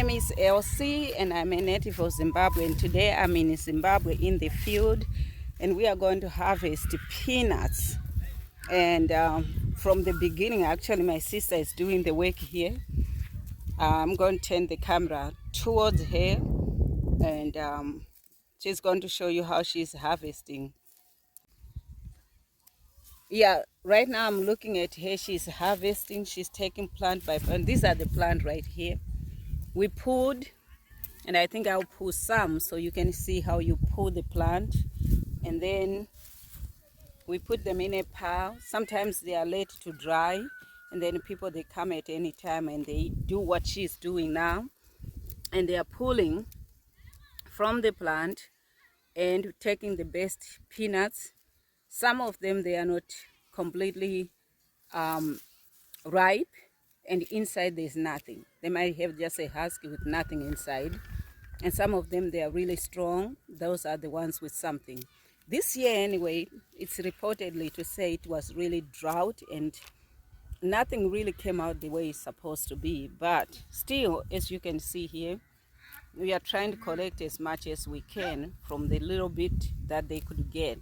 name is Elsie and I'm a native of Zimbabwe, and today I'm in Zimbabwe in the field and we are going to harvest peanuts. And from the beginning, actually my sister is doing the work here. I'm going to turn the camera towards her and she's going to show you how she's harvesting. Yeah, right now I'm looking at her. She's harvesting. She's taking plant by plant. These are the plant right here. We pulled, and I think I'll pull some so you can see how you pull the plant. And then we put them in a pile. Sometimes they are late to dry, and then people, they come at any time and they do what she's doing now. And they are pulling from the plant and taking the best peanuts. Some of them, they are not completely ripe, and inside there's nothing. They might have just a husk with nothing inside. And some of them, they are really strong. Those are the ones with something. This year anyway, it's reportedly to say it was really drought and nothing really came out the way it's supposed to be. But still, as you can see here, we are trying to collect as much as we can from the little bit that they could get.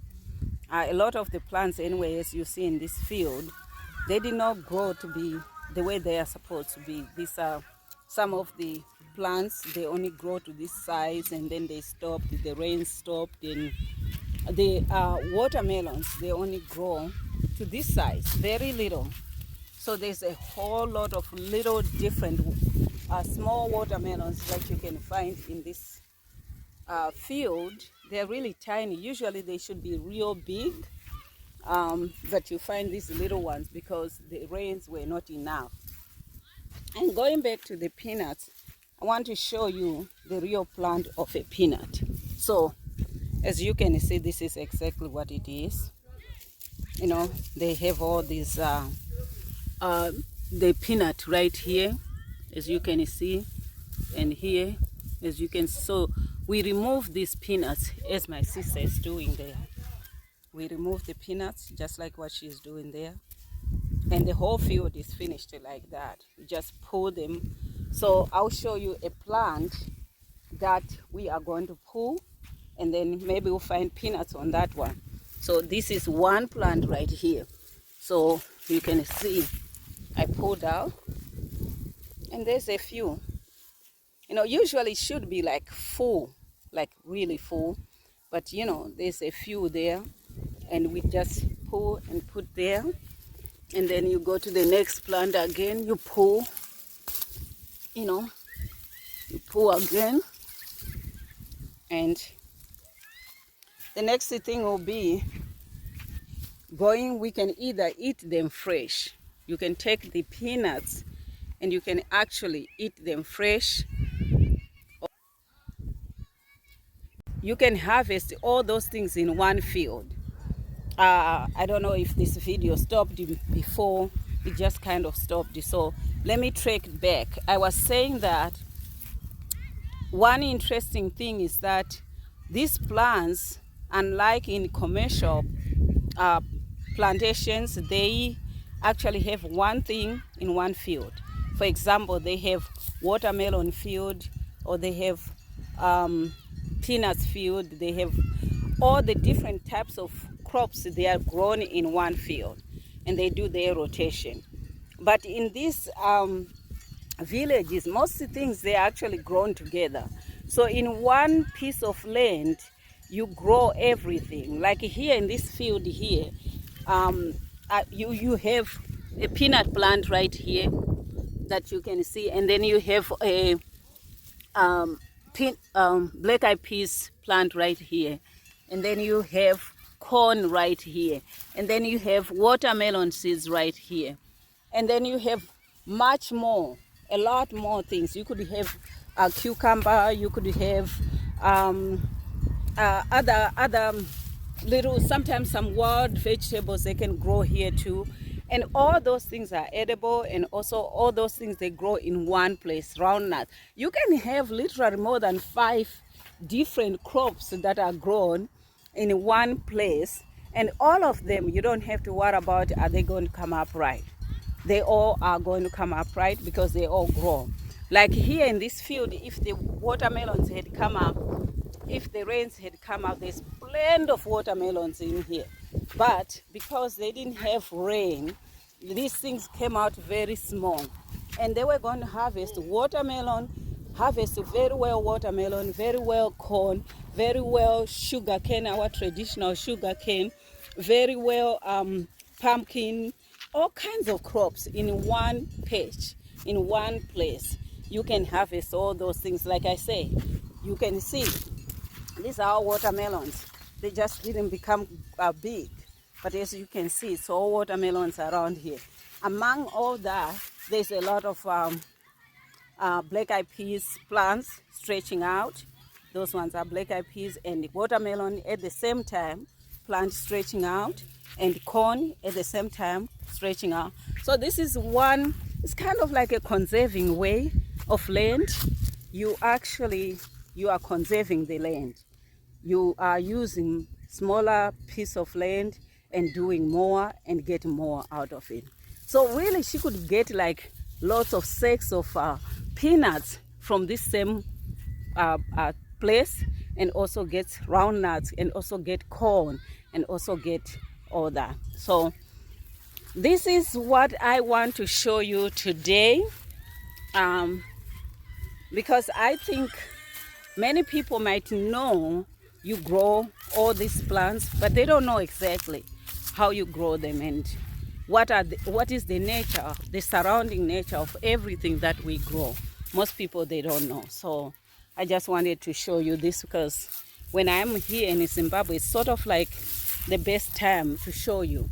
A lot of the plants anyway, as you see in this field, they did not grow to be the way they are supposed to be. These are some of the plants. They only grow to this size and then they stopped, the rain stopped. And the watermelons, they only grow to this size, very little. So there's a whole lot of little different small watermelons that you can find in this field. They're really tiny. Usually they should be real big, but you find these little ones because the rains were not enough. And going back to the peanuts, I want to show you the real plant of a peanut. So as you can see, this is exactly what it is. You know, they have all these the peanut right here, as you can see, and here, as you can see. So we remove these peanuts, as my sister is doing there. We remove the peanuts just like what she's doing there, and the whole field is finished like that. You just pull them. So I'll show you a plant that we are going to pull, and then maybe we'll find peanuts on that one. So this is one plant right here. So you can see I pulled out, and there's a few. You know, usually it should be like full, like really full, but you know, there's a few there, and we just pull and put there. And then you go to the next plant again, you pull, you know, you pull again. And the next thing will be going, we can either eat them fresh. You can take the peanuts and you can actually eat them fresh. You can harvest all those things in one field. I don't know if this video stopped before. It just kind of stopped. So let me track back. I was saying that one interesting thing is that these plants, unlike in commercial plantations, they actually have one thing in one field. For example, they have watermelon field, or they have peanuts field. They have all the different types of crops. They are grown in one field and they do their rotation. But in these villages, most things, they are actually grown together. So in one piece of land, you grow everything. Like here in this field here, you have a peanut plant right here that you can see, and then you have a black-eyed peas plant right here, and then you have corn right here, and then you have watermelon seeds right here, and then you have much more, a lot more things. You could have a cucumber, you could have other little, sometimes some wild vegetables they can grow here too. And all those things are edible, and also all those things, they grow in one place, round nuts. You can have literally more than 5 different crops that are grown in one place, and all of them, you don't have to worry about are they going to come up right. They all are going to come up right because they all grow. Like here in this field, if the watermelons had come up, if the rains had come out, there's plenty of watermelons in here. But because they didn't have rain, these things came out very small. And they were going to harvest watermelon, harvest very well watermelon, very well corn, very well sugar cane, our traditional sugar cane, very well pumpkin, all kinds of crops in one patch, in one place. You can harvest all those things. Like I say, you can see these are all watermelons. They just didn't become big. But as you can see, it's all watermelons around here. Among all that, there's a lot of black-eyed peas plants stretching out. Those ones are black-eyed peas, and watermelon at the same time, plant stretching out, and corn at the same time stretching out. So this is one, it's kind of like a conserving way of land. You are conserving the land. You are using smaller piece of land and doing more and get more out of it. So really she could get like lots of sacks of peanuts from this same place, and also get round nuts, and also get corn, and also get all that. So this is what I want to show you today, because I think many people might know you grow all these plants, but they don't know exactly how you grow them and what is the nature, the surrounding nature of everything that we grow. Most people, they don't know. So I just wanted to show you this, because when I'm here in Zimbabwe, it's sort of like the best time to show you